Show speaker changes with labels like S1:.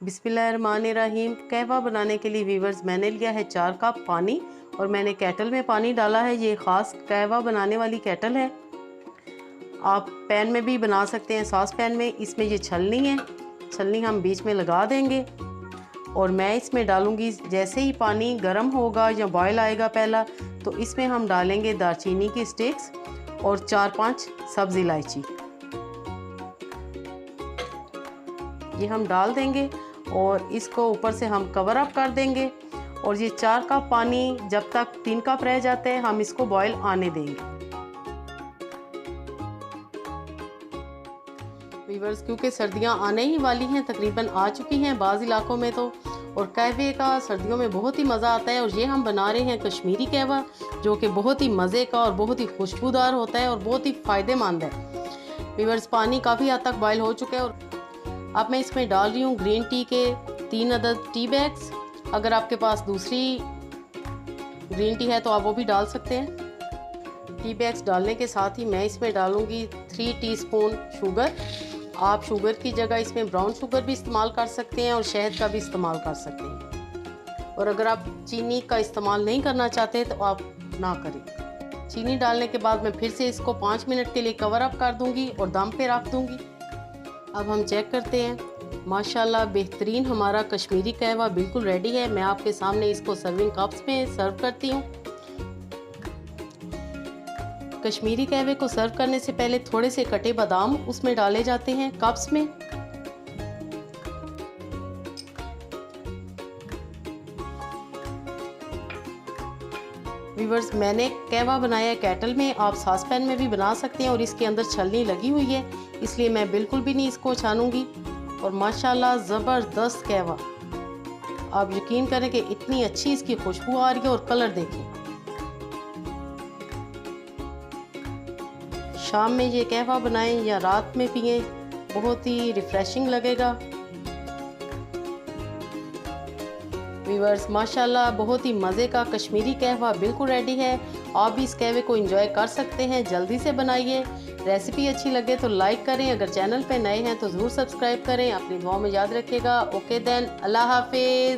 S1: बिस्मिल्लाहिर्रहमानिर्रहीम। कहवा बनाने के लिए वीवर्स मैंने लिया है 4 कप पानी और मैंने केटल में पानी डाला है। ये ख़ास कहवा बनाने वाली केटल है। आप पैन में भी बना सकते हैं, सॉस पैन में। इसमें ये छलनी है, छलनी हम बीच में लगा देंगे और मैं इसमें डालूँगी। जैसे ही पानी गर्म होगा या बॉयल आएगा पहला, तो इसमें हम डालेंगे दालचीनी की स्टिक्स और 4-5 सब्ज़ इलायची। ये हम डाल देंगे और इसको ऊपर से हम कवर अप कर देंगे। और ये 4 कप पानी जब तक 3 कप रह जाते हैं हम इसको बॉयल आने देंगे। वीवर्स, क्योंकि सर्दियां आने ही वाली हैं, तकरीबन आ चुकी हैं बाज़ इलाकों में तो, और कहवे का सर्दियों में बहुत ही मज़ा आता है। और ये हम बना रहे हैं कश्मीरी कहवा, जो कि बहुत ही मज़े का और बहुत ही खुशबूदार होता है और बहुत ही फ़ायदेमंद है। वीवर्स, पानी काफ़ी हद तक बॉयल हो चुका है और अब मैं इसमें डाल रही हूँ ग्रीन टी के 3 अदद टी बैग्स। अगर आपके पास दूसरी ग्रीन टी है तो आप वो भी डाल सकते हैं। टी बैग्स डालने के साथ ही मैं इसमें डालूँगी 3 टीस्पून शुगर। आप शुगर की जगह इसमें ब्राउन शुगर भी इस्तेमाल कर सकते हैं और शहद का भी इस्तेमाल कर सकते हैं। और अगर आप चीनी का इस्तेमाल नहीं करना चाहते तो आप ना करें। चीनी डालने के बाद मैं फिर से इसको 5 मिनट के लिए कवर अप कर दूँगी और दम पे रख दूँगी। अब हम चेक करते हैं। माशाल्लाह बेहतरीन हमारा कश्मीरी कहवा बिल्कुल रेडी है। मैं आपके सामने इसको सर्विंग कप्स में सर्व करती हूँ। कश्मीरी कहवे को सर्व करने से पहले थोड़े से कटे बादाम उसमें डाले जाते हैं कप्स में। व्यूअर्स, मैंने कहवा बनाया है केटल में, आप सॉस पैन में भी बना सकते हैं और इसके अंदर छलनी लगी हुई है, इसलिए मैं बिल्कुल भी नहीं इसको छानूंगी। और माशाल्लाह ज़बरदस्त कहवा, आप यकीन करें कि इतनी अच्छी इसकी खुशबू आ रही है। और कलर देखें, शाम में ये कहवा बनाएं या रात में पिएं, बहुत ही रिफ्रेशिंग लगेगा। व्यूअर्स, माशाल्लाह बहुत ही मज़े का कश्मीरी कहवा बिल्कुल रेडी है। आप भी इस कहवे को एंजॉय कर सकते हैं। जल्दी से बनाइए। रेसिपी अच्छी लगे तो लाइक करें, अगर चैनल पे नए हैं तो ज़रूर सब्सक्राइब करें। अपनी दुआ में याद रखिएगा। ओके देन, अल्लाह हाफिज़।